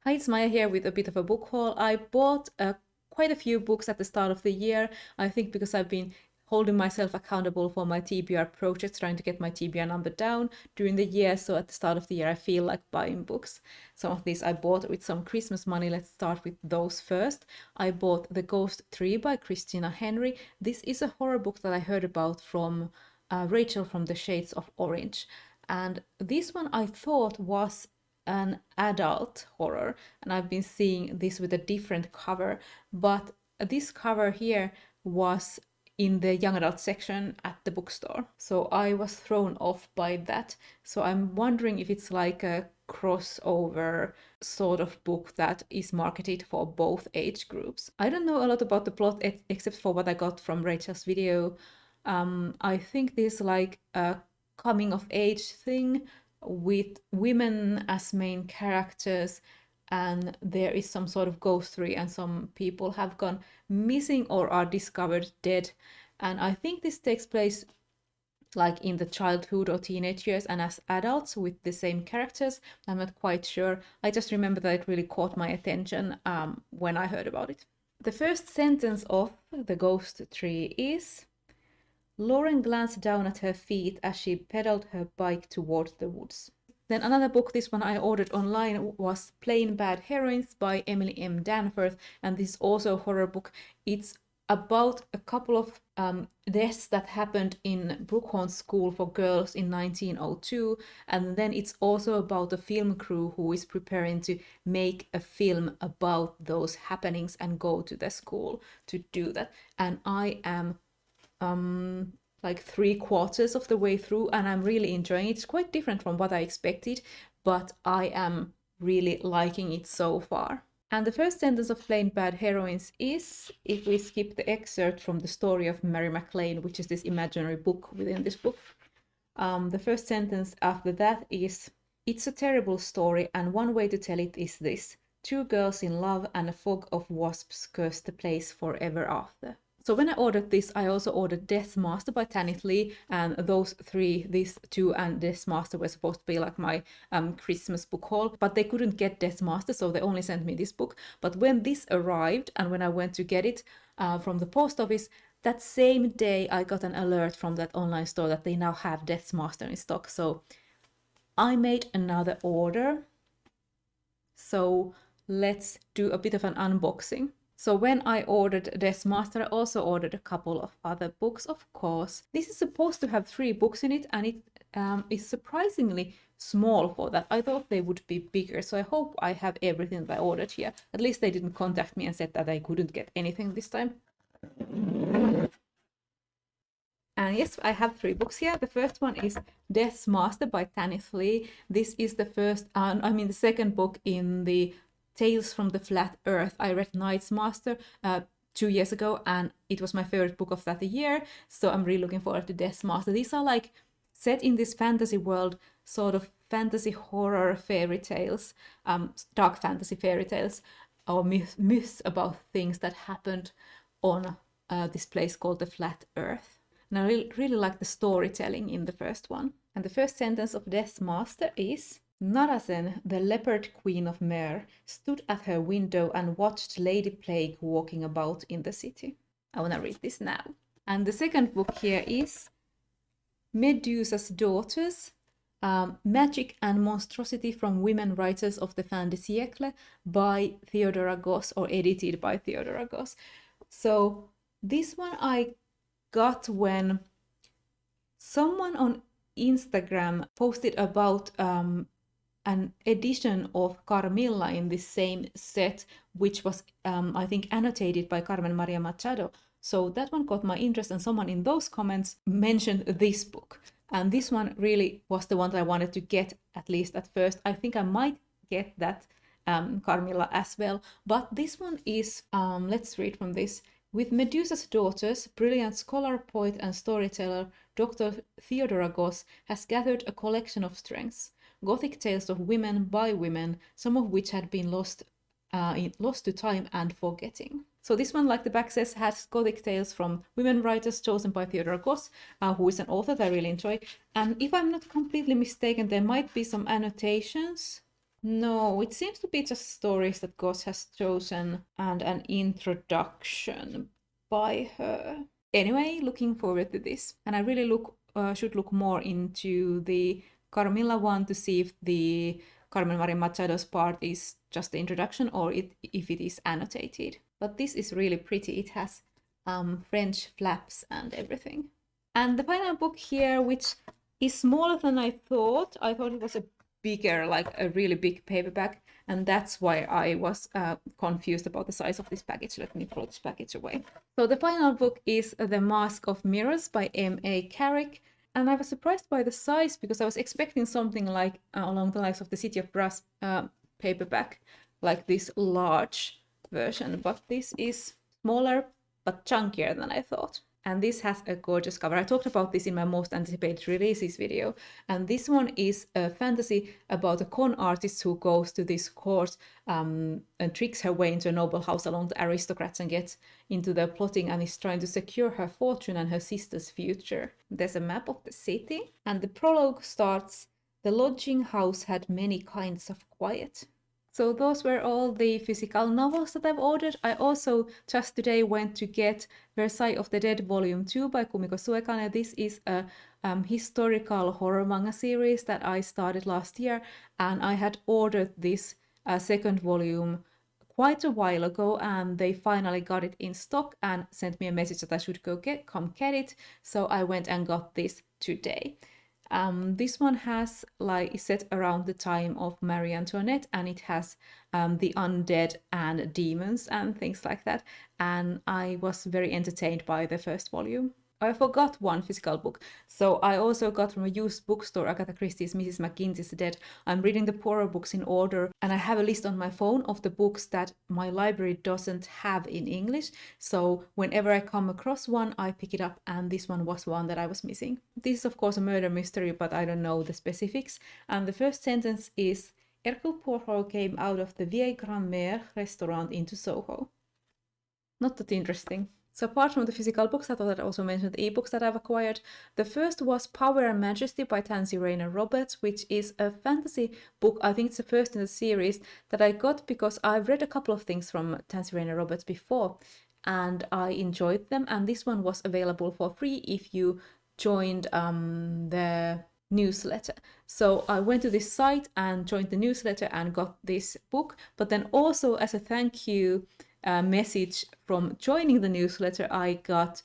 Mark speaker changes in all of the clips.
Speaker 1: Hi, it's Maija here with a bit of a book haul. I bought quite a few books at the start of the year, I think because I've been holding myself accountable for my TBR projects, trying to get my TBR number down during the year. So at the start of the year, I feel like buying books. Some of these I bought with some Christmas money. Let's start with those first. I bought The Ghost Tree by Christina Henry. This is a horror book that I heard about from Rachel from the Shades of Orange. And this one I thought was an adult horror, and I've been seeing this with a different cover, but this cover here was in the young adult section at the bookstore, so I was thrown off by that. So I'm wondering if it's like a crossover sort of book that is marketed for both age groups. I don't know a lot about the plot except for what I got from Rachel's video. I think this is like a coming of age thing with women as main characters, and there is some sort of ghostery and some people have gone missing or are discovered dead. And I think this takes place like in the childhood or teenage years and as adults with the same characters. I'm not quite sure. I just remember that it really caught my attention when I heard about it. The first sentence of The Ghost Tree is: Lauren glanced down at her feet as she pedaled her bike toward the woods. Then another book, this one I ordered online, was Plain Bad Heroines by Emily M. Danforth, and this is also a horror book. It's about a couple of deaths that happened in Brookhorn School for Girls in 1902, and then it's also about a film crew who is preparing to make a film about those happenings and go to the school to do that. And I am like 3/4 of the way through, and I'm really enjoying it. It's quite different from what I expected, but I am really liking it so far. And the first sentence of Plain Bad Heroines is, if we skip the excerpt from the story of Mary MacLane, which is this imaginary book within this book, the first sentence after that is: It's a terrible story, and one way to tell it is this: two girls in love and a fog of wasps curse the place forever after. So when I ordered this, I also ordered Death Master by Tanith, and those three, these two and Death Master, were supposed to be like my Christmas book haul, but they couldn't get Death Master, so they only sent me this book. But when this arrived, and when I went to get it from the post office, that same day I got an alert from that online store that they now have Death Master in stock. So I made another order. So let's do a bit of an unboxing. So when I ordered Death Master, I also ordered a couple of other books, of course. This is supposed to have 3 books in it, and it is surprisingly small for that. I thought they would be bigger, so I hope I have everything that I ordered here. At least they didn't contact me and said that I couldn't get anything this time. And yes, I have 3 books here. The first one is Death Master by Tanith. This is the the second book in the Tales from the Flat Earth. I read Knight's Master 2 years ago, and it was my favorite book of that year, so I'm really looking forward to Death Master. These are like set in this fantasy world, sort of fantasy horror fairy tales, dark fantasy fairy tales, or myths about things that happened on this place called the Flat Earth. And I really like the storytelling in the first one. And the first sentence of Death Master is: Narazen, the leopard queen of Mer, stood at her window and watched Lady Plague walking about in the city. I want to read this now. And the second book here is Medusas Daughters, Magic and Monstrosity from Women Writers of the Fin de Siècle by Theodora Goss, or edited by Theodora Goss. So this one I got when someone on Instagram posted about an edition of Carmilla in this same set, which was, I think, annotated by Carmen Maria Machado. So that one caught my interest, and someone in those comments mentioned this book. And this one really was the one that I wanted to get, at least at first. I think I might get that Carmilla as well. But this one is, let's read from this. With Medusa's Daughters, brilliant scholar, poet, and storyteller Dr. Theodora Goss has gathered a collection of strengths. Gothic tales of women by women, some of which had been lost to time and forgetting. So this one, like the back says, has Gothic tales from women writers chosen by Theodora Goss, who is an author that I really enjoy. And if I'm not completely mistaken, there might be some annotations No, it seems to be just stories that Goss has chosen and an introduction by her. Anyway, looking forward to this. And I really should look more into the Carmilla one to see if the Carmen Maria Machado's part is just the introduction or if it is annotated. But this is really pretty. It has French flaps and everything. And the final book here, which is smaller than I thought. I thought it was a bigger, like a really big paperback, and that's why I was confused about the size of this package. Let me throw this package away. So the final book is The Mask of Mirrors by M.A. Carrick, and I was surprised by the size because I was expecting something like along the lines of the City of Brass paperback, like this large version, but this is smaller but chunkier than I thought. And this has a gorgeous cover. I talked about this in my most anticipated releases video. And this one is a fantasy about a con artist who goes to this court and tricks her way into a noble house along the aristocrats and gets into the plotting and is trying to secure her fortune and her sister's future. There's a map of the city. And the prologue starts, "The lodging house had many kinds of quiet." So those were all the physical novels that I've ordered. I also just today went to get Versailles of the Dead Volume 2 by Kumiko Suekane. This is a historical horror manga series that I started last year, and I had ordered this second volume quite a while ago, and they finally got it in stock and sent me a message that I should come get it. So I went and got this today. This one has is set around the time of Marie Antoinette, and it has the undead and demons and things like that. And I was very entertained by the first volume. I forgot one physical book, so I also got from a used bookstore Agatha Christie's Mrs. McGinty's Dead. I'm reading the poorer books in order, and I have a list on my phone of the books that my library doesn't have in English, so whenever I come across one, I pick it up, and this one was one that I was missing. This is of course a murder mystery, but I don't know the specifics, and the first sentence is, "Hercule Poirot came out of the Vieille Grand-Mère restaurant into Soho." Not that interesting. So apart from the physical books, I thought I'd also mention the ebooks that I've acquired. The first was Power and Majesty by Tansy Rayner Roberts, which is a fantasy book. I think it's the first in the series that I got because I've read a couple of things from Tansy Rayner Roberts before, and I enjoyed them. And this one was available for free if you joined the newsletter. So I went to this site and joined the newsletter and got this book. But then also as a thank you message from joining the newsletter, I got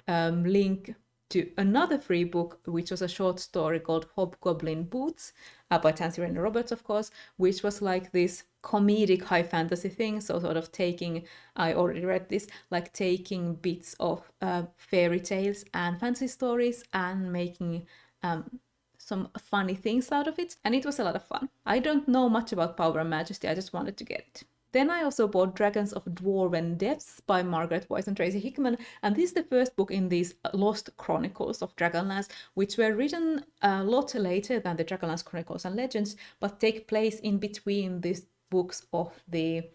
Speaker 1: link to another free book, which was a short story called Hobgoblin Boots by Tansy Rayner Roberts, of course, which was like this comedic high fantasy thing. So sort of I already read this, like taking bits of fairy tales and fantasy stories and making some funny things out of it. And it was a lot of fun. I don't know much about Power and Majesty, I just wanted to get it. Then I also bought Dragons of Dwarven Depths by Margaret, Weis and Tracy Hickman, and this is the first book in these Lost Chronicles of Dragonlance, which were written a lot later than the Dragonlance Chronicles and Legends, but take place in between these books of the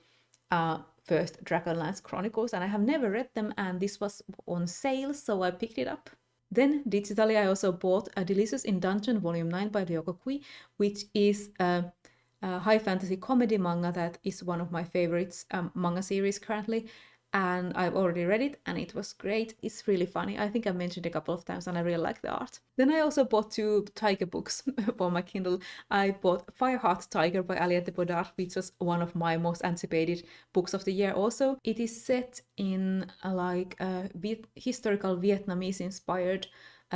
Speaker 1: first Dragonlance Chronicles, and I have never read them, and this was on sale, so I picked it up. Then digitally I also bought A Delicious in Dungeon Volume 9 by Ryoko, which is a high fantasy comedy manga that is one of my favorites manga series currently, and I've already read it and it was great. It's really funny. I think I mentioned it a couple of times and I really like the art. Then I also bought 2 tiger books for my Kindle. I bought Fireheart Tiger by Aliette Bodard, which was one of my most anticipated books of the year also. It is set in like a historical Vietnamese inspired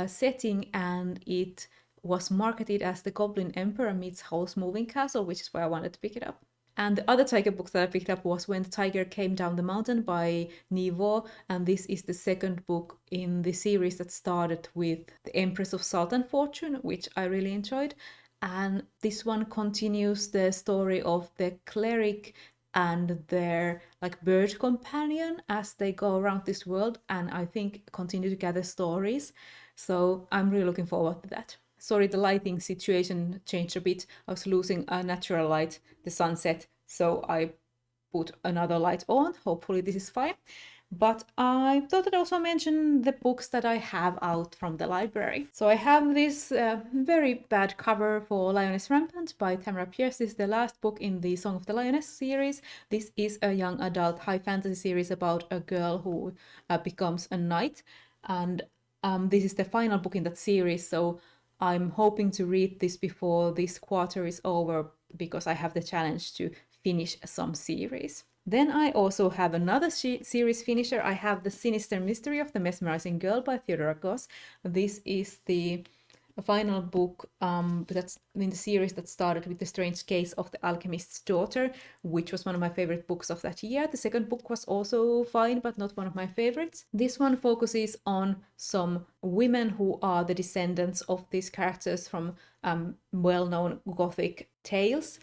Speaker 1: setting, and it was marketed as The Goblin Emperor meets Howl's Moving Castle, which is why I wanted to pick it up. And the other tiger book that I picked up was When the Tiger Came Down the Mountain by Nghi, and this is the second book in the series that started with The Empress of Sultan Fortune, which I really enjoyed. And this one continues the story of the cleric and their like bird companion as they go around this world, and I think continue to gather stories. So I'm really looking forward to that. Sorry, the lighting situation changed a bit. I was losing a natural light, the sunset, so I put another light on. Hopefully this is fine. But I thought I'd also mention the books that I have out from the library. So I have this very bad cover for Lioness Rampant by Tamara Pierce. This is the last book in the Song of the Lioness series. This is a young adult high fantasy series about a girl who becomes a knight. And this is the final book in that series, so I'm hoping to read this before this quarter is over because I have the challenge to finish some series. Then I also have another series finisher. I have The Sinister Mystery of the Mesmerizing Girl by Theodora Goss. This is the final book that's in the series that started with The Strange Case of the Alchemist's Daughter, which was one of my favorite books of that year. The second book was also fine, but not one of my favorites. This one focuses on some women who are the descendants of these characters from well-known Gothic tales,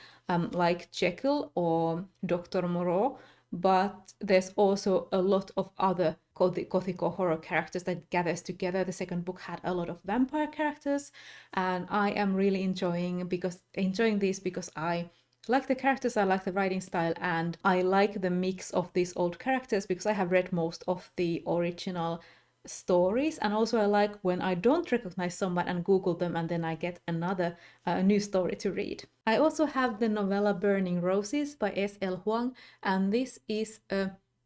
Speaker 1: like Jekyll or Dr. Moreau, but there's also a lot of other Gothic or horror characters that gathers together. The second book had a lot of vampire characters, and I am really enjoying this because I like the characters, I like the writing style, and I like the mix of these old characters because I have read most of the original stories, and also I like when I don't recognize someone and Google them and then I get another new story to read. I also have the novella Burning Roses by S.L. Huang, and this is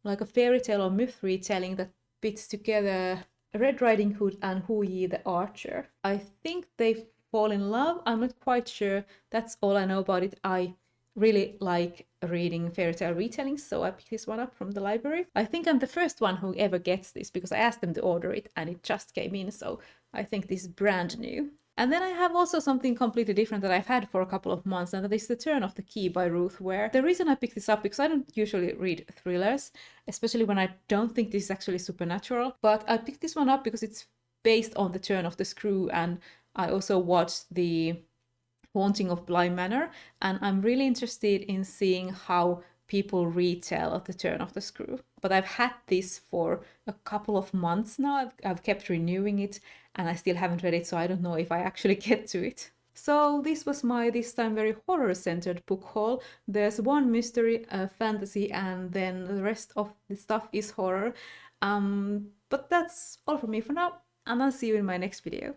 Speaker 1: like a fairy tale or myth retelling that puts together Red Riding Hood and Nghi the Archer. I think they fall in love. I'm not quite sure. That's all I know about it. I really like reading fairy tale retellings, so I picked this one up from the library. I think I'm the first one who ever gets this because I asked them to order it and it just came in, so I think this is brand new. And then I have also something completely different that I've had for a couple of months, and that is The Turn of the Key by Ruth Ware. The reason I picked this up, because I don't usually read thrillers, especially when I don't think this is actually supernatural, but I picked this one up because it's based on The Turn of the Screw, and I also watched the Haunting of Bly Manor, and I'm really interested in seeing how people retell The Turn of the Screw. But I've had this for a couple of months now. I've kept renewing it and I still haven't read it, so I don't know if I actually get to it. So this was my this time very horror-centered book haul. There's one mystery, fantasy, and then the rest of the stuff is horror. But that's all from me for now, and I'll see you in my next video.